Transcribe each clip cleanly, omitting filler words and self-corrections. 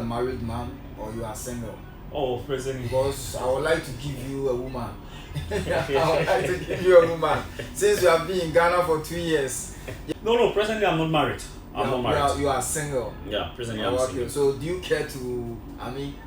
A married man or you are single? Oh, presently. Because I would like to give you a woman. I would like to give you a woman. Since you have been in Ghana for 2 years. No, presently I'm not married. I'm not married. You are single. Yeah, presently I'm single. So do you care to,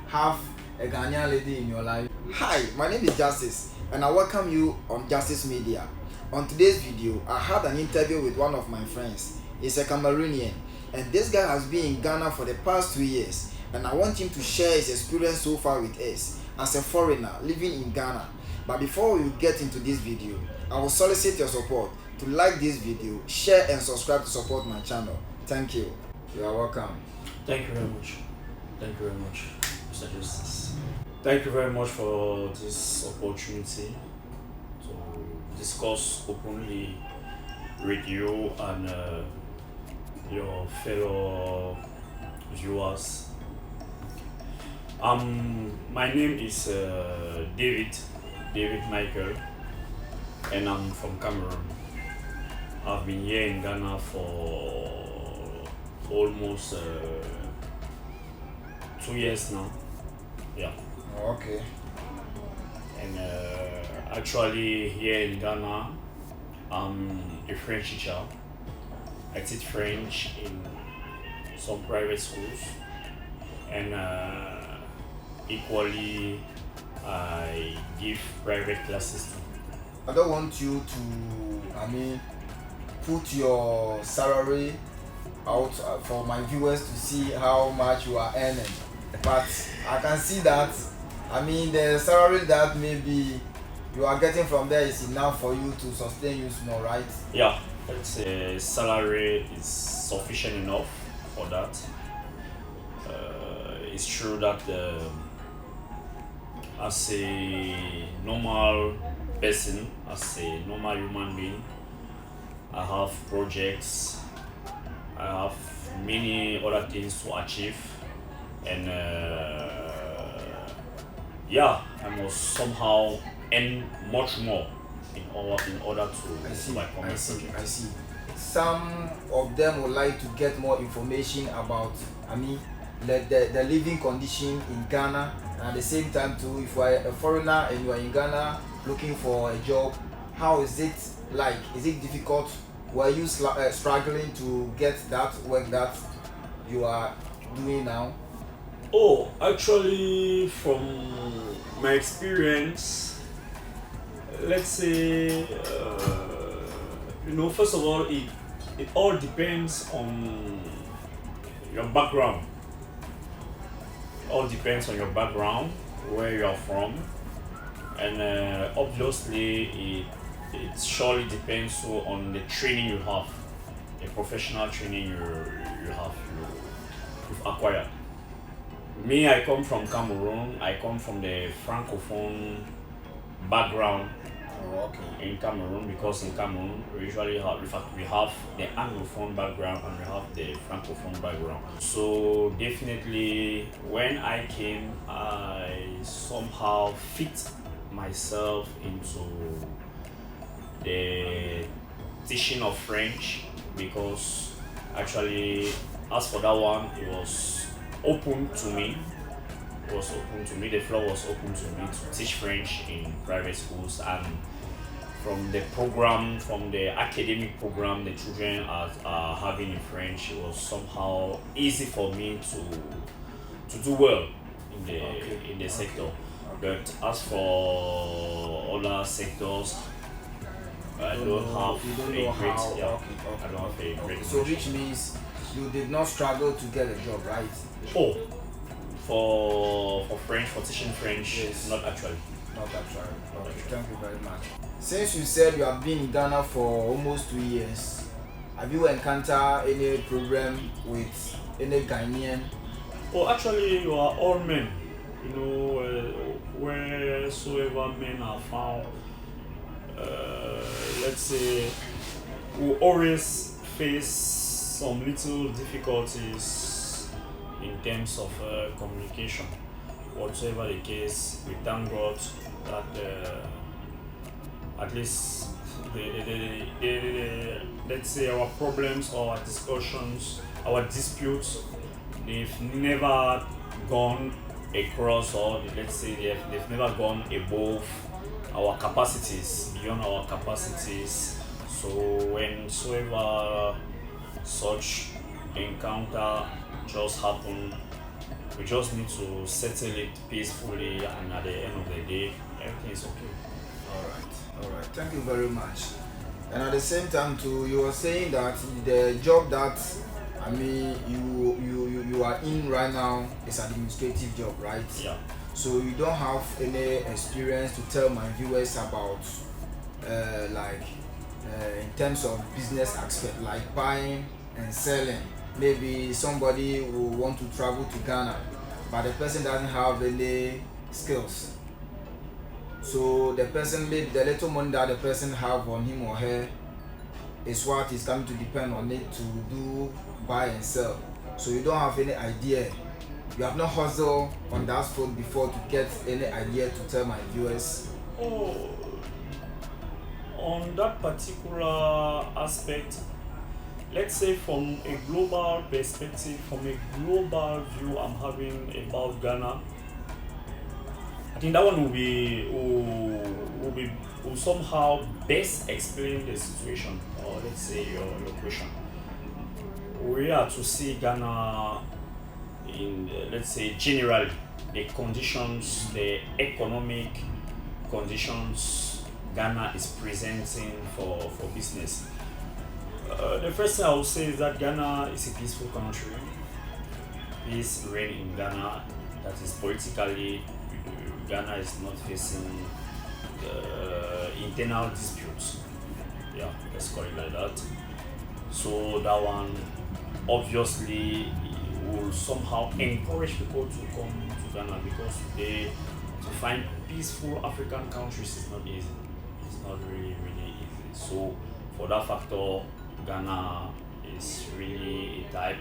have a Ghanaian lady in your life? Hi, my name is Justice and I welcome you on Justice Media. On today's video, I had an interview with one of my friends. He's a Cameroonian and this guy has been in Ghana for the past 2 years. And I want him to share his experience so far with us as a foreigner living in Ghana. But before we get into this video, I will solicit your support to like this video, share and subscribe to support my channel. Thank you. You are welcome. Thank you very much. Thank you very much, Mr. Justice. Thank you very much for this opportunity to discuss openly with you and your fellow viewers. My name is David Michael, and I'm from Cameroon. I've been here in Ghana for almost 2 years now. Yeah. Okay. And actually here in Ghana, I'm a French teacher. I teach French in some private schools, and equally I give private classes too. I don't want you to, put your salary out for my viewers to see how much you are earning. But I can see that, the salary that maybe you are getting from there is enough for you to sustain you small, right? Yeah, it's a salary is sufficient enough for that. It's true that as a normal person, as a normal human being, I have projects, I have many other things to achieve, and I must somehow earn much more in order to my promise. I see. Some of them would like to get more information about, the living condition in Ghana, and at the same time too, if you are a foreigner and you are in Ghana looking for a job, how is it like? Is it difficult? Were you struggling to get that work that you are doing now? Oh, actually, from my experience, let's say, first of all, it all depends on your background. It all depends on your background, where you are from, and obviously it surely depends on the training you have, the professional training you've acquired. Me, I come from Cameroon. I come from the Francophone background. In Cameroon, because in Cameroon we usually have, in fact, we have the Anglophone background and we have the Francophone background. So definitely when I came, I somehow fit myself into the teaching of French, because actually, as for that one, it was open to me. The floor was open to me to teach French in private schools, and from the academic program the children are having in French, it was somehow easy for me to do well in the sector. But as for other sectors, I don't have a great. So which means you did not struggle to get a job, right? Oh, for French, for teaching French, yes. Not actually. Okay, thank you very much. Since you said you have been in Ghana for almost 2 years, have you encountered any problem with any Ghanaian? Oh, actually, you are all men. Wheresoever men are found, let's say, we always face some little difficulties in terms of communication. Whatever the case, we thank God that at least let's say our problems or our discussions, our disputes, they've never gone across, or let's say they've never gone above our capacities, beyond our capacities. So whensoever such encounter just happen, we just need to settle it peacefully, and at the end of the day, everything is okay. All right. Thank you very much. And at the same time, too, you were saying that the job that you are in right now is administrative job, right? Yeah. So you don't have any experience to tell my viewers about, in terms of business aspect, like buying and selling. Maybe somebody will want to travel to Ghana, but the person doesn't have any skills. So the person, maybe the little money that the person have on him or her is what is coming to depend on it to do buy and sell. So you don't have any idea. You have not hustled on that foot before to get any idea to tell my viewers. Oh, on that particular aspect, let's say from a global perspective, from a global view I'm having about Ghana, I think that one will somehow best explain the situation, or let's say your question. We are to see Ghana in, let's say, generally the conditions, the economic conditions Ghana is presenting for business. The first thing I will say is that Ghana is a peaceful country. Peace reign in Ghana. That is, politically, Ghana is not facing internal disputes. Yeah, let's call it like that. So that one obviously will somehow encourage people to come to Ghana, because to find peaceful African countries is not easy. It's not really easy. So for that factor, Ghana is really a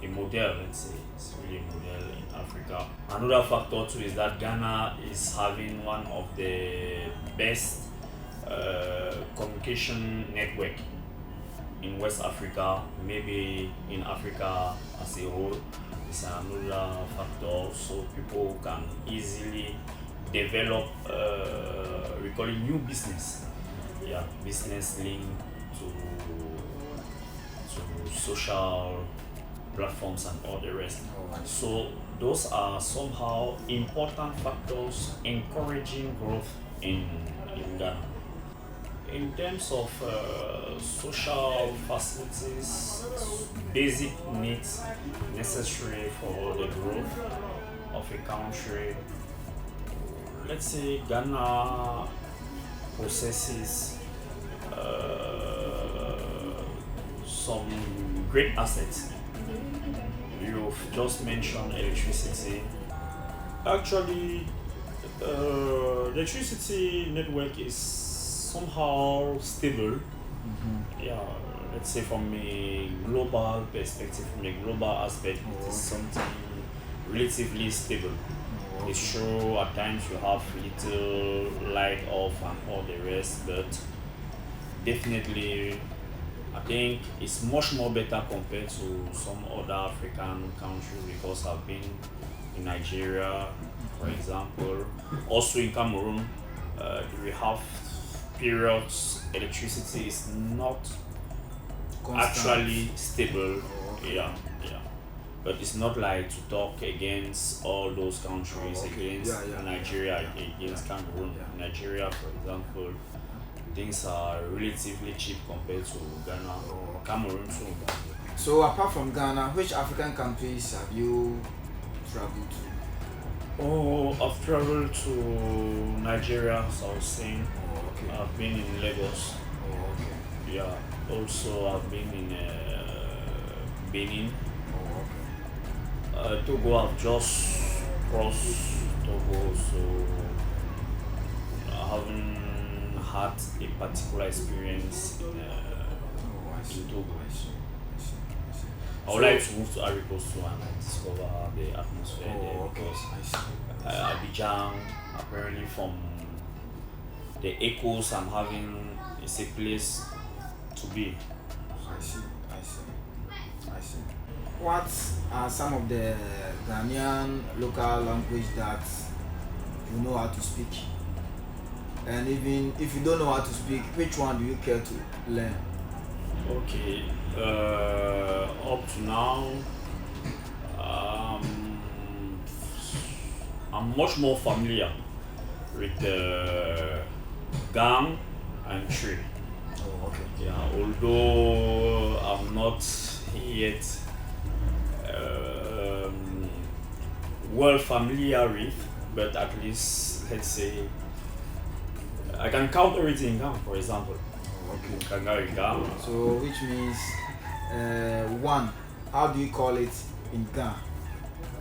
model, let's say. It's really a model in Africa. Another factor too is that Ghana is having one of the best communication network in West Africa, maybe in Africa as a whole. It's another factor, so people can easily develop, we call it new business. Yeah, business linked to social platforms and all the rest. So those are somehow important factors encouraging growth in Ghana. In terms of social facilities, basic needs necessary for the growth of a country, let's say Ghana possesses some great assets. You've just mentioned electricity. Actually, electricity network is somehow stable. Yeah, let's say from a global perspective, from a global aspect, it is something relatively stable. It's true at times you have little light off and all the rest, but definitely I think it's much more better compared to some other African countries, because I've been in Nigeria, for example, also in Cameroon. We have periods electricity is not actually stable. Yeah. But it's not like to talk against all those countries, against Nigeria, against Cameroon. Nigeria, for example, things are relatively cheap compared to Ghana, Cameroon too. So apart from Ghana, which African countries have you traveled to? Oh, I've traveled to Nigeria, as I was saying. I've been in Lagos. Yeah. Also, I've been in Benin. Togo, I've just crossed Togo, so I haven't had a particular experience in Togo. I would like to move to Ivory Coast too and discover the atmosphere there, because Abidjan, apparently from the echoes I'm having, is a place to be. I see. what are some of the Ghanaian local language that you know how to speak? And even if you don't know how to speak, which one do you care to learn? Okay. Up to now, um, I'm much more familiar with the gang and tree. Oh, okay. Yeah, although I'm not yet um, well familiar with, but at least let's say I can count everything in gang, for example. Oh, okay. Can go in gang. So which means one. How do you call it in Ghana?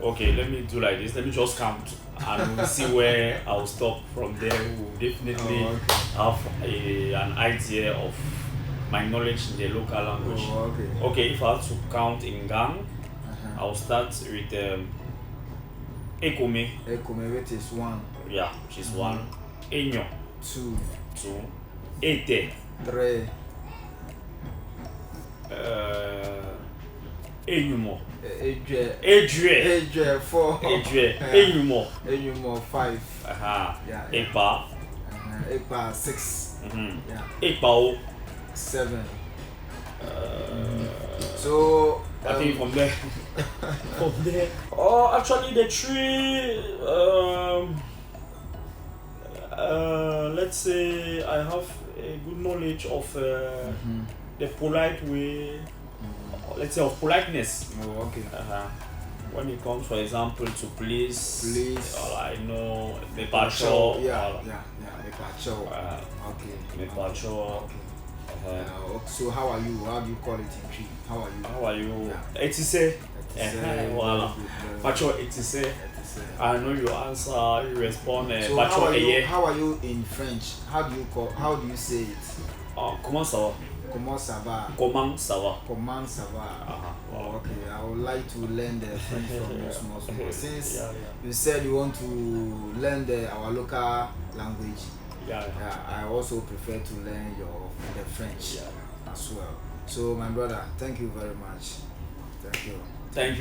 Okay, let me do like this. Let me just count and we'll see where I'll stop from there. We'll definitely have an idea of my knowledge in the local language. Oh, okay. Okay, if I have to count in gang, Uh-huh. I'll start with Ekome. Ekome, which is one, Yeah, which is one. Enyo, two, two. Ete, three, Enyumo, Edre, Edre, Edre, four, Edre, Yeah. Enyumo, Enyumo, five, aha, Yeah. Epa, Epa, six, yeah, Epao. seven. So I think from there, from there. Oh, actually, the tree. Let's say I have a good knowledge of the polite way. Let's say of politeness. Oh, okay. When it comes, for example, to please, I know the patrol. Yeah, the patrol. Okay. The patrol. Okay. So how are you? How do you call it in Cree? How are you? How are you? Yeah. Etise. Voilà. Very Patrol good. etise. Etise. I know you answer, you respond. So how are you in French? How do you say it? Comment ça va? Comment ça va? Comment ça va? Comment ça va? Oh, okay. I would like to learn the French from you small. Since you said you want to learn our local language, I also prefer to learn the French as well. So my brother, thank you very much. Thank you. Thank you.